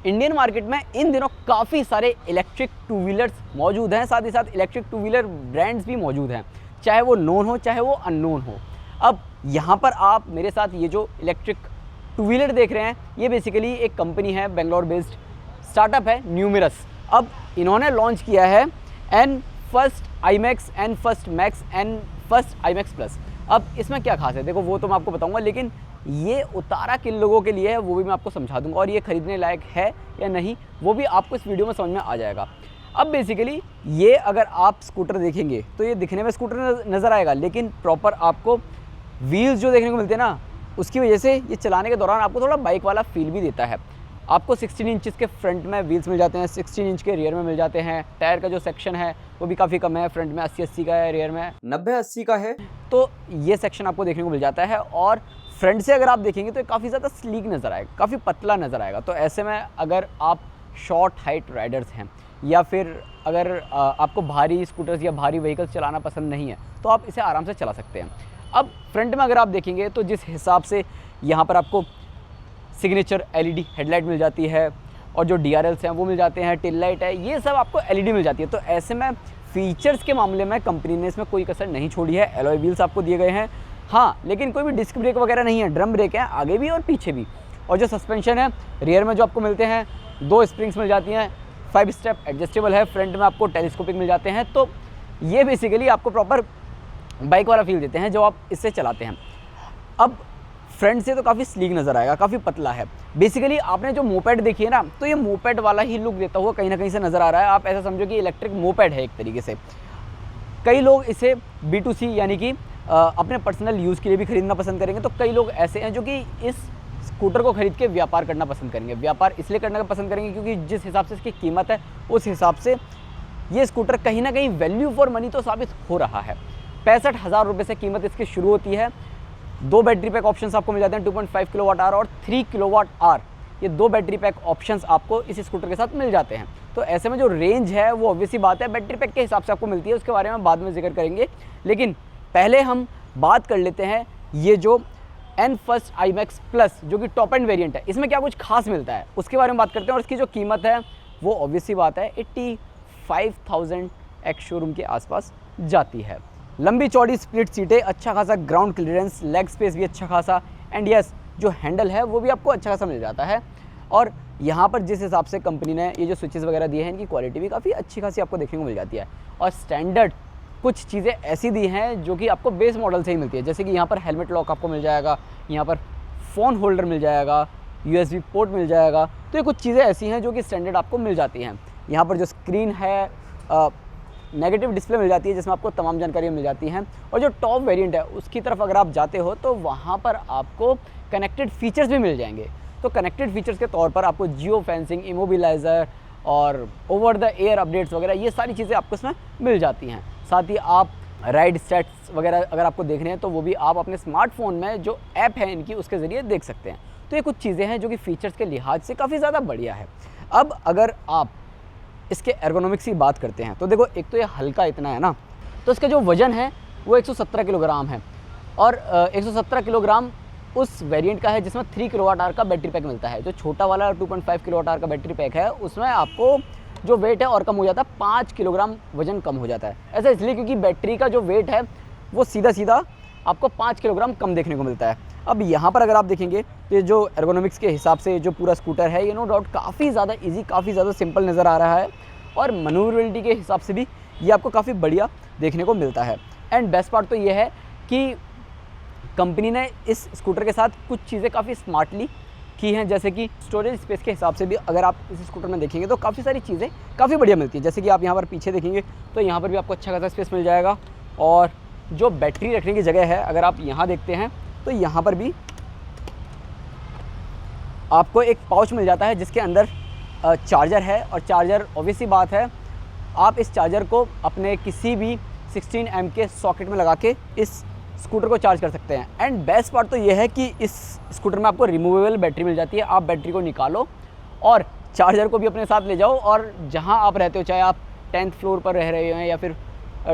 Indian market में इन दिनों काफ़ी सारे इलेक्ट्रिक टू व्हीलर्स मौजूद हैं, साथ ही साथ इलेक्ट्रिक टू व्हीलर ब्रांड्स भी मौजूद हैं, चाहे वो नोन हो चाहे वो अननोन हो। अब यहाँ पर आप मेरे साथ ये जो इलेक्ट्रिक टू व्हीलर देख रहे हैं, ये बेसिकली एक कंपनी है, बेंगलोर बेस्ड स्टार्टअप है न्यूमेरस। अब इन्होंने लॉन्च किया है N first iMax, N first Max, N first iMax plus. अब इसमें क्या खास है, देखो वो तो मैं आपको बताऊंगा, लेकिन ये उतारा किन लोगों के लिए है वो भी मैं आपको समझा दूंगा, और ये खरीदने लायक है या नहीं वो भी आपको इस वीडियो में समझ में आ जाएगा। अब बेसिकली ये अगर आप स्कूटर देखेंगे तो ये दिखने में स्कूटर नज़र आएगा, लेकिन प्रॉपर आपको व्हील्स जो देखने को मिलते हैं ना, उसकी वजह से ये चलाने के दौरान आपको थोड़ा बाइक वाला फील भी देता है। आपको 16 इंचज़ के फ्रंट में व्हील्स मिल जाते हैं, 16 इंच के रियर में मिल जाते हैं। टायर का जो सेक्शन है वो भी काफ़ी कम है, फ्रंट में 80-80 का है, रियर में 90-80 का है, तो ये सेक्शन आपको देखने को मिल जाता है। और फ्रंट से अगर आप देखेंगे तो काफ़ी ज़्यादा स्लीक नज़र आएगा, काफ़ी पतला नज़र आएगा। तो ऐसे में अगर आप शॉर्ट हाइट राइडर्स हैं या फिर अगर आपको भारी स्कूटर्स या भारी व्हीकल्स चलाना पसंद नहीं है तो आप इसे आराम से चला सकते हैं। अब फ्रंट में अगर आप देखेंगे तो जिस हिसाब से यहाँ पर आपको सिग्नेचर एलईडी हेडलाइट मिल जाती है, और जो डीआरएल्स हैं वो मिल जाते हैं, टेल लाइट है, ये सब आपको एलईडी मिल जाती है। तो ऐसे में फीचर्स के मामले में कंपनी ने इसमें कोई कसर नहीं छोड़ी है। एलॉय व्हील्स आपको दिए गए हैं, हाँ, लेकिन कोई भी डिस्क ब्रेक वगैरह नहीं है, ड्रम ब्रेक है आगे भी और पीछे भी। और जो सस्पेंशन है रियर में जो आपको मिलते हैं, 2 स्प्रिंग्स मिल जाती हैं, 5 स्टेप एडजस्टेबल है, फ्रंट में आपको टेलीस्कोपिक मिल जाते हैं। तो ये बेसिकली आपको प्रॉपर बाइक वाला फील देते हैं जो आप इससे चलाते हैं। अब फ्रंट से तो काफ़ी स्लीक नज़र आएगा, काफ़ी पतला है। बेसिकली आपने जो मोपेड देखी है ना, तो ये मोपेड वाला ही लुक देता हुआ कहीं ना कहीं से नज़र आ रहा है। आप ऐसा समझो कि इलेक्ट्रिक मोपेड है एक तरीके से। कई लोग इसे B2C यानी कि अपने पर्सनल यूज़ के लिए भी खरीदना पसंद करेंगे, तो कई लोग ऐसे हैं जो कि इस स्कूटर को खरीद के व्यापार करना पसंद करेंगे। व्यापार इसलिए करना पसंद करेंगे क्योंकि जिस हिसाब से इसकी कीमत है उस हिसाब से ये स्कूटर कहीं ना कहीं वैल्यू फॉर मनी तो साबित हो रहा है। 65,000 रुपये से कीमत इसकी शुरू होती है। 2 बैटरी पैक ऑप्शंस आपको मिल जाते हैं, 2.5 किलोवाट आवर और 3 किलोवाट आवर। ये 2 बैटरी पैक ऑप्शंस आपको इस स्कूटर के साथ मिल जाते हैं। तो ऐसे में जो रेंज है वो ऑब्वियसली बात है बैटरी पैक के हिसाब से आपको मिलती है, उसके बारे में बाद में जिक्र करेंगे। लेकिन पहले हम बात कर लेते हैं ये जो एन फर्स्ट आईमैक्स प्लस जो कि टॉप एंड वेरिएंट है, इसमें क्या कुछ खास मिलता है उसके बारे में बात करते हैं। और इसकी जो कीमत है वो ऑब्वियसली बात है 85,000 एक्स शोरूम के आसपास जाती है। लंबी चौड़ी स्प्लिट सीटें, अच्छा खासा ग्राउंड क्लियरेंस, लेग स्पेस भी अच्छा खासा, एंड यस जो हैंडल है वो भी आपको अच्छा खासा मिल जाता है। और यहाँ पर जिस हिसाब से कंपनी ने ये जो स्विचेस वगैरह दिए हैं, इनकी क्वालिटी भी काफ़ी अच्छी खासी आपको देखने को मिल जाती है। और स्टैंडर्ड कुछ चीज़ें ऐसी दी हैं जो कि आपको बेस मॉडल से ही मिलती है, जैसे कि यहाँ पर हेलमेट लॉक आपको मिल जाएगा, यहाँ पर फ़ोन होल्डर मिल जाएगा, USB पोर्ट मिल जाएगा। तो ये कुछ चीज़ें ऐसी हैं जो कि स्टैंडर्ड आपको मिल जाती हैं। यहाँ पर जो स्क्रीन है नेगेटिव डिस्प्ले मिल जाती है जिसमें आपको तमाम जानकारियाँ मिल जाती हैं। और जो टॉप वेरिएंट है उसकी तरफ अगर आप जाते हो तो वहाँ पर आपको कनेक्टेड फीचर्स भी मिल जाएंगे। तो कनेक्टेड फीचर्स के तौर पर आपको जियो फेंसिंग, इमोबिलाइज़र और ओवर द एयर अपडेट्स वगैरह ये सारी चीज़ें आपको इसमें मिल जाती हैं। साथ ही आप राइड स्टैट्स वगैरह अगर आपको देखने हैं तो वो भी आप अपने स्मार्टफोन में जो ऐप है इनकी उसके ज़रिए देख सकते हैं। तो ये कुछ चीज़ें हैं जो कि फ़ीचर्स के लिहाज से काफ़ी ज़्यादा बढ़िया है। अब अगर आप इसके एर्गोनॉमिक्स की बात करते हैं तो देखो, एक तो ये हल्का इतना है ना, तो इसका जो वज़न है वो 117 किलोग्राम है। और 117 किलोग्राम उस वेरिएंट का है जिसमें 3 किलोवाट आवर का बैटरी पैक मिलता है। जो छोटा वाला 2.5 किलोवाट आवर का बैटरी पैक है उसमें आपको जो वेट है और कम हो जाता है, 5 किलोग्राम वजन कम हो जाता है। ऐसा इसलिए क्योंकि बैटरी का जो वेट है वो सीधा सीधा आपको 5 किलोग्राम कम देखने को मिलता है। अब यहाँ पर अगर आप देखेंगे तो ये जो एर्गोनॉमिक्स के हिसाब से जो पूरा स्कूटर है ये नो डाउट काफ़ी ज़्यादा ईजी, काफ़ी ज़्यादा सिंपल नज़र आ रहा है। और मनूवरेबिलिटी के हिसाब से भी ये आपको काफ़ी बढ़िया देखने को मिलता है। एंड बेस्ट पार्ट तो ये है कि कंपनी ने इस स्कूटर के साथ कुछ चीज़ें काफ़ी स्मार्टली की हैं, जैसे कि स्टोरेज स्पेस के हिसाब से भी अगर आप इस स्कूटर में देखेंगे तो काफ़ी सारी चीज़ें काफ़ी बढ़िया मिलती है। जैसे कि आप यहाँ पर पीछे देखेंगे तो यहाँ पर भी आपको अच्छा खासा स्पेस मिल जाएगा। और जो बैटरी रखने की जगह है अगर आप यहाँ देखते हैं तो यहाँ पर भी आपको एक पाउच मिल जाता है जिसके अंदर चार्जर है। और चार्जर ऑब्वियसली बात है आप इस चार्जर को अपने किसी भी 16 के सॉकेट में लगा के इस स्कूटर को चार्ज कर सकते हैं। एंड बेस्ट पार्ट तो ये है कि इस स्कूटर में आपको रिमूवेबल बैटरी मिल जाती है। आप बैटरी को निकालो और चार्जर को भी अपने साथ ले जाओ, और जहां आप रहते हो, चाहे आप 10th फ्लोर पर रह रहे हैं या फिर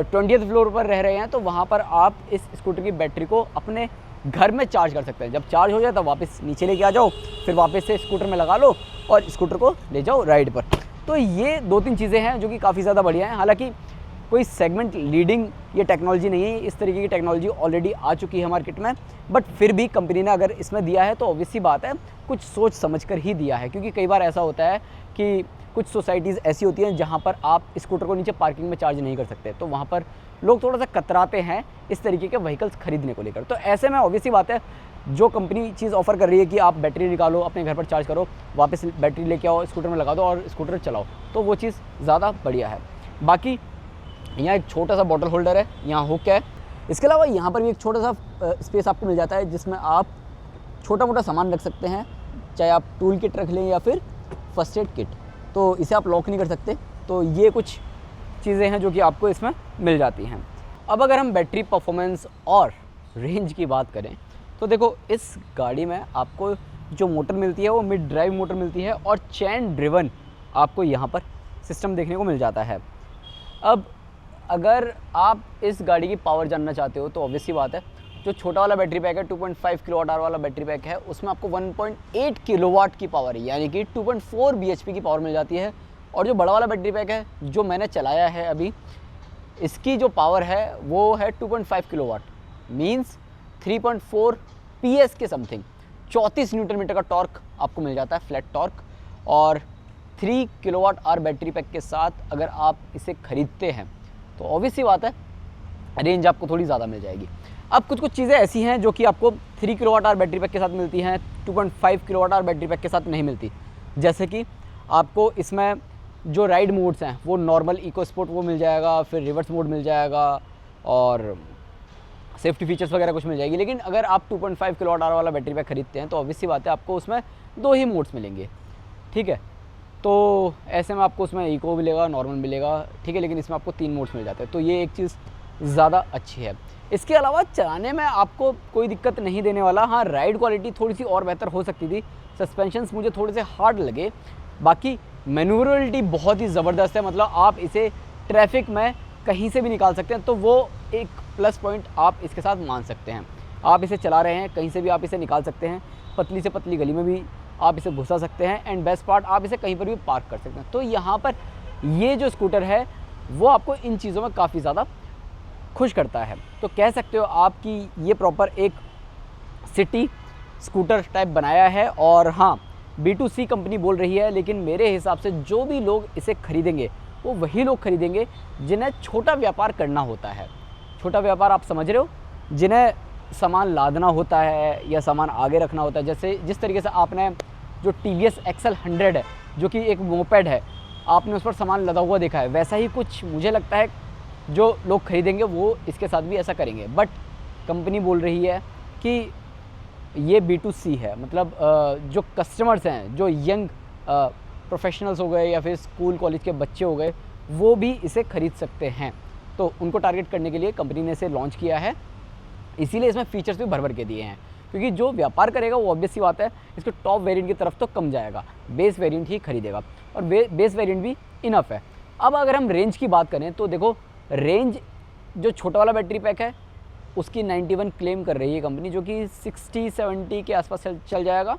20th फ्लोर पर रह रहे हैं, तो वहां पर आप इस स्कूटर की बैटरी को अपने घर में चार्ज कर सकते हैं। जब चार्ज हो जाए तो वापस नीचे लेके आ जाओ, फिर वापस से स्कूटर में लगा लो और स्कूटर को ले जाओ राइड पर। तो ये 2-3 चीज़ें हैं जो कि काफ़ी ज़्यादा बढ़िया हैं। हालाँकि कोई सेगमेंट लीडिंग ये टेक्नोलॉजी नहीं है, इस तरीके की टेक्नोलॉजी ऑलरेडी आ चुकी है मार्केट में, बट फिर भी कंपनी ने अगर इसमें दिया है तो ऑब्वियस सी बात है कुछ सोच समझ कर ही दिया है। क्योंकि कई बार ऐसा होता है कि कुछ सोसाइटीज़ ऐसी होती हैं जहाँ पर आप स्कूटर को नीचे पार्किंग में चार्ज नहीं कर सकते, तो वहाँ पर लोग थोड़ा सा कतराते हैं इस तरीके के व्हीकल्स खरीदने को लेकर। तो ऐसे में ऑब्वियस सी बात है जो कंपनी चीज़ ऑफ़र कर रही है कि आप बैटरी निकालो, अपने घर पर चार्ज करो, वापस बैटरी लेके आओ, स्कूटर में लगा दो और स्कूटर चलाओ, तो वो चीज़ ज़्यादा बढ़िया है। बाकी यहाँ एक छोटा सा बॉटल होल्डर है, यहाँ हुक है। इसके अलावा यहाँ पर भी एक छोटा सा स्पेस आपको मिल जाता है जिसमें आप छोटा मोटा सामान रख सकते हैं, चाहे आप टूल किट रख लें या फिर फर्स्ट एड किट। तो इसे आप लॉक नहीं कर सकते, तो ये कुछ चीज़ें हैं जो कि आपको इसमें मिल जाती हैं। अब अगर हम बैटरी परफॉर्मेंस और रेंज की बात करें तो देखो इस गाड़ी में आपको जो मोटर मिलती है वो मिड ड्राइव मोटर मिलती है और चैन ड्रिवन आपको यहाँ पर सिस्टम देखने को मिल जाता है। अब अगर आप इस गाड़ी की पावर जानना चाहते हो तो ऑब्वियस सी बात है जो छोटा वाला बैटरी पैक है 2.5 किलोवाट आवर वाला बैटरी पैक है, उसमें आपको 1.8 किलोवाट की पावर यानी कि 2.4 bhp की पावर मिल जाती है। और जो बड़ा वाला बैटरी पैक है जो मैंने चलाया है अभी, इसकी जो पावर है वो है 2.5 किलोवाट, मींस 3.4 PS के समथिंग, 34 न्यूटन मीटर का टॉर्क आपको मिल जाता है, फ्लैट टॉर्क। और 3 किलोवाट आवर बैटरी पैक के साथ अगर आप इसे खरीदते हैं तो ऑब्वियस सी बात है रेंज आपको थोड़ी ज़्यादा मिल जाएगी। अब कुछ चीज़ें ऐसी हैं जो कि आपको 3 किलोवाट आवर बैटरी पैक के साथ मिलती हैं, 2.5 किलोवाट आवर बैटरी पैक के साथ नहीं मिलती। जैसे कि आपको इसमें जो राइड मोड्स हैं वो नॉर्मल, इको स्पोर्ट वो मिल जाएगा, फिर रिवर्स मोड मिल जाएगा और सेफ्टी फीचर्स वगैरह कुछ मिल जाएगी। लेकिन अगर आप 2.5 किलोवाट आवर वाला बैटरी पैक खरीदते हैं तो ऑब्वियस सी बात है आपको उसमें 2 ही मोड्स मिलेंगे, ठीक है। तो ऐसे में आपको उसमें इको मिलेगा, नॉर्मल मिलेगा, ठीक है, लेकिन इसमें आपको 3 मोड्स मिल जाते हैं, तो ये एक चीज़ ज़्यादा अच्छी है। इसके अलावा चलाने में आपको कोई दिक्कत नहीं देने वाला। हाँ, राइड क्वालिटी थोड़ी सी और बेहतर हो सकती थी, सस्पेंशंस मुझे थोड़े से हार्ड लगे, बाकी मैन्यूवरेबिलिटी बहुत ही ज़बरदस्त है। मतलब आप इसे ट्रैफिक में कहीं से भी निकाल सकते हैं, तो वो एक प्लस पॉइंट आप इसके साथ मान सकते हैं। आप इसे चला रहे हैं, कहीं से भी आप इसे निकाल सकते हैं, पतली से पतली गली में भी आप इसे घुसा सकते हैं, एंड बेस्ट पार्ट आप इसे कहीं पर भी पार्क कर सकते हैं। तो यहाँ पर ये जो स्कूटर है वो आपको इन चीज़ों में काफ़ी ज़्यादा खुश करता है। तो कह सकते हो आपकी ये प्रॉपर एक सिटी स्कूटर टाइप बनाया है। और हाँ, B2C कंपनी बोल रही है, लेकिन मेरे हिसाब से जो भी लोग इसे खरीदेंगे वो वही लोग खरीदेंगे जिन्हें छोटा व्यापार करना होता है। छोटा व्यापार आप समझ रहे हो, जिन्हें सामान लादना होता है या सामान आगे रखना होता है। जैसे जिस तरीके से आपने जो TVS XL 100 है जो कि एक मोपेड है, आपने उस पर सामान लदा हुआ देखा है, वैसा ही कुछ मुझे लगता है जो लोग खरीदेंगे वो इसके साथ भी ऐसा करेंगे। बट कंपनी बोल रही है कि ये B2C है, मतलब जो कस्टमर्स हैं, जो यंग प्रोफेशनल्स हो गए या फिर स्कूल कॉलेज के बच्चे हो गए, वो भी इसे खरीद सकते हैं। तो उनको टारगेट करने के लिए कंपनी ने इसे लॉन्च किया है, इसीलिए इसमें फीचर्स भी भर भर के दिए हैं। क्योंकि जो व्यापार करेगा वो ऑब्वियस सी बात है इसको टॉप वेरिएंट की तरफ तो कम जाएगा, बेस वेरिएंट ही खरीदेगा, और बेस वेरिएंट भी इनफ है। अब अगर हम रेंज की बात करें तो देखो रेंज जो छोटा वाला बैटरी पैक है उसकी 91 क्लेम कर रही है कंपनी, जो कि 60-70 के आसपास चल जाएगा।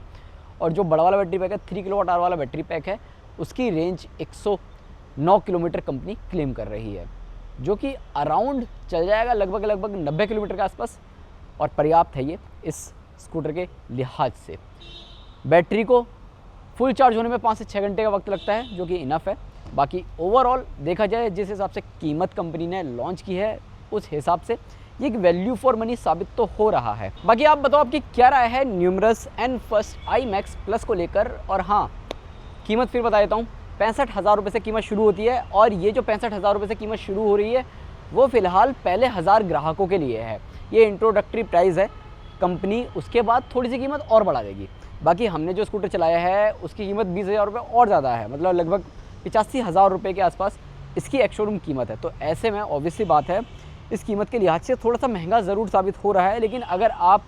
और जो बड़ा वाला बैटरी पैक है 3 किलोवाट आवर वाला बैटरी पैक है, उसकी रेंज 109 किलोमीटर कंपनी क्लेम कर रही है, जो कि अराउंड चल जाएगा लगभग 90 किलोमीटर के आसपास, और पर्याप्त है ये इस स्कूटर के लिहाज से। बैटरी को फुल चार्ज होने में 5 से 6 घंटे का वक्त लगता है, जो कि इनफ है। बाकी ओवरऑल देखा जाए जिस हिसाब से कीमत कंपनी ने लॉन्च की है उस हिसाब से ये एक वैल्यू फॉर मनी साबित तो हो रहा है। बाकी आप बताओ आपकी क्या राय है numerous and first IMAX plus को लेकर। और हाँ, कीमत फिर बता देता हूँ, 65,000 रुपये से कीमत शुरू होती है, और ये जो 65,000 रुपये से कीमत शुरू हो रही है वो फ़िलहाल पहले 1000 ग्राहकों के लिए है। ये इंट्रोडक्टरी प्राइस है, कंपनी उसके बाद थोड़ी सी कीमत और बढ़ा देगी। बाकी हमने जो स्कूटर चलाया है उसकी कीमत 20,000 रुपये और ज़्यादा है, मतलब लगभग 85,000 रुपये के आसपास इसकी एक्स-शोरूम कीमत है। तो ऐसे में ऑब्वियसली बात है इस कीमत के लिहाज से थोड़ा सा महंगा ज़रूर साबित हो रहा है, लेकिन अगर आप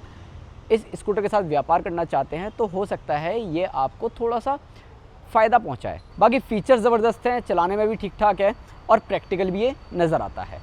इस स्कूटर के साथ व्यापार करना चाहते हैं तो हो सकता है ये आपको थोड़ा सा फ़ायदा पहुंचाए। बाकी फ़ीचर ज़बरदस्त हैं, चलाने में भी ठीक ठाक है और प्रैक्टिकल भी ये नज़र आता है।